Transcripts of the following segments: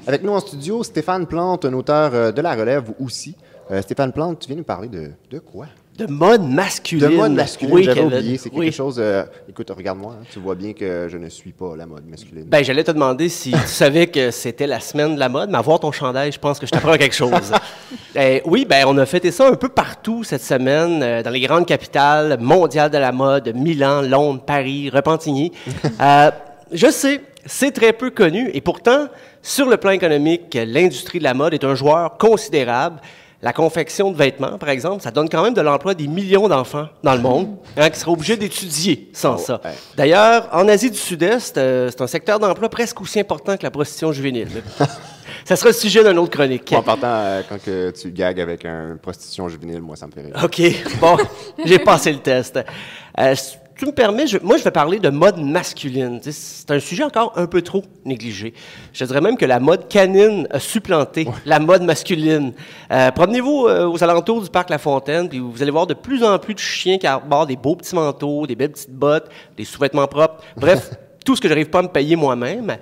Avec nous en studio, Stéphane Plante, un auteur de La Relève aussi. Stéphane Plante, tu viens nous parler de quoi? De mode masculine. De mode masculine, oui, j'avais oublié. C'est quelque oui. chose... écoute, regarde-moi, hein, tu vois bien que je ne suis pas la mode masculine. Ben, j'allais te demander si tu savais que c'était la semaine de la mode, mais à voir ton chandail, je pense que je t'apprends quelque chose. Oui, ben, on a fêté ça un peu partout cette semaine, dans les grandes capitales mondiales de la mode, Milan, Londres, Paris, Repentigny. Je sais, c'est très peu connu, et pourtant, sur le plan économique, l'industrie de la mode est un joueur considérable. La confection de vêtements, par exemple, ça donne quand même de l'emploi à des millions d'enfants dans le monde qui seraient obligés d'étudier sans ça. Ouais. D'ailleurs, en Asie du Sud-Est, c'est un secteur d'emploi presque aussi important que la prostitution juvénile. Ça sera le sujet d'une autre chronique. En partant, quand que tu gagues avec une prostitution juvénile, moi, ça me fait rire. OK, bon, j'ai passé le test. Tu me permets, moi, je vais parler de mode masculine. C'est un sujet encore un peu trop négligé. Je dirais même que la mode canine a supplanté la mode masculine. Promenez-vous aux alentours du parc La Fontaine, puis vous allez voir de plus en plus de chiens qui arborent des beaux petits manteaux, des belles petites bottes, des sous-vêtements propres. Bref, tout ce que je n'arrive pas à me payer moi-même.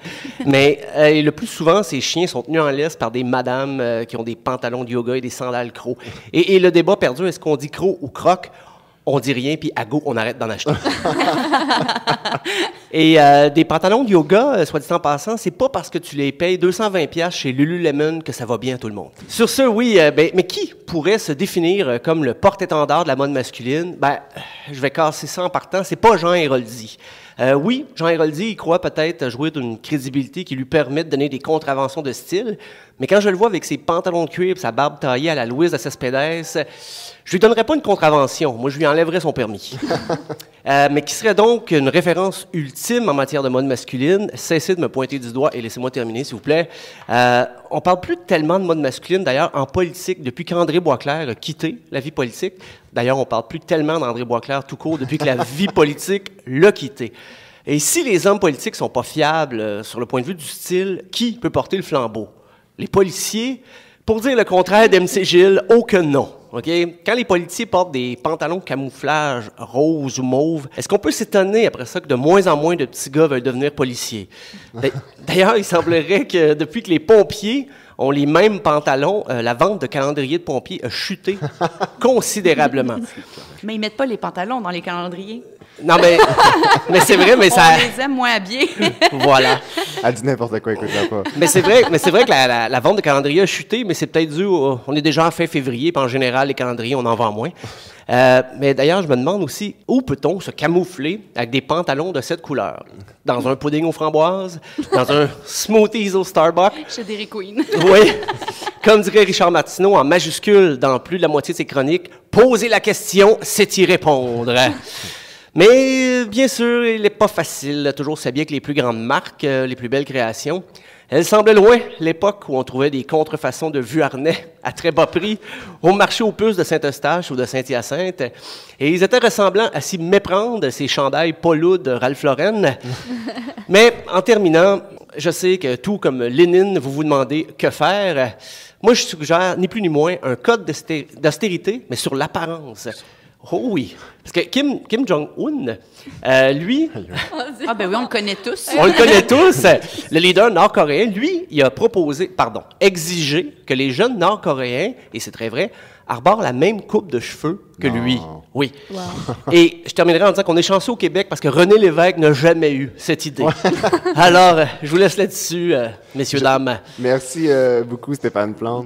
Mais le plus souvent, ces chiens sont tenus en laisse par des madames qui ont des pantalons de yoga et des sandales crocs. Et le débat perdure, est-ce qu'on dit croc ou croc? On dit rien, puis à go, on arrête d'en acheter. Et des pantalons de yoga, soit dit en passant, c'est pas parce que tu les payes 220$ chez Lululemon que ça va bien à tout le monde. Sur ce, oui, mais qui pourrait se définir comme le porte-étendard de la mode masculine? Ben, je vais casser ça en partant, c'est pas Jean Héroldi. Oui, Jean Héroldi, il croit peut-être jouir d'une crédibilité qui lui permet de donner des contraventions de style, mais quand je le vois avec ses pantalons de cuir et sa barbe taillée à la Louise de Cespedes, je lui donnerais pas une contravention. Moi, je lui enlèverais son permis. Mais qui serait donc une référence ultime en matière de mode masculine? Cessez de me pointer du doigt et laissez-moi terminer, s'il vous plaît. On parle plus tellement de mode masculine, d'ailleurs, en politique, depuis qu'André Boisclair a quitté la vie politique. D'ailleurs, on parle plus tellement d'André Boisclair tout court depuis que la vie politique l'a quitté. Et si les hommes politiques sont pas fiables sur le point de vue du style, qui peut porter le flambeau? Les policiers? Pour dire le contraire d'M.C. Gilles, oh que non. Okay? Quand les policiers portent des pantalons de camouflage rose ou mauve, est-ce qu'on peut s'étonner après ça que de moins en moins de petits gars veulent devenir policiers? D'ailleurs, il semblerait que depuis que les pompiers ont les mêmes pantalons, la vente de calendriers de pompiers a chuté considérablement. Mais ils mettent pas les pantalons dans les calendriers. Non, mais c'est vrai, mais ça... On les aime moins habillés. Voilà. Elle dit n'importe quoi, écoute-la pas. Mais c'est vrai que la vente de calendriers a chuté, mais c'est peut-être dû on est déjà en fin février, puis en général, les calendriers, on en vend moins. Mais d'ailleurs, je me demande aussi, où peut-on se camoufler avec des pantalons de cette couleur? Dans un pudding aux framboises? Dans un smoothies au Starbucks? Chez Dairy Queen. Oui. Comme dirait Richard Martineau, en majuscule, dans plus de la moitié de ses chroniques, « Poser la question, c'est y répondre ». Mais bien sûr, il n'est pas facile de toujours s'habiller avec les plus grandes marques, les plus belles créations. Elle semblait loin l'époque où on trouvait des contrefaçons de Vuarnet à très bas prix au marché aux puces de Saint-Eustache ou de Saint-Hyacinthe. Et ils étaient ressemblants à s'y méprendre, ces chandails Paulou de Ralph Lauren. Mais en terminant, je sais que tout comme Lénine, vous vous demandez que faire. Moi, je suggère ni plus ni moins un code d'austérité, mais sur l'apparence. Oh oui, parce que Kim Jong-un, lui... Ah ben oui, on le connaît tous. On le connaît tous. Le leader nord-coréen, lui, il a exigé que les jeunes nord-coréens, et c'est très vrai, arborent la même coupe de cheveux que lui. Oui. Wow. Et je terminerai en disant qu'on est chanceux au Québec parce que René Lévesque n'a jamais eu cette idée. Alors, je vous laisse là-dessus, messieurs, dames. Merci beaucoup, Stéphane Plante.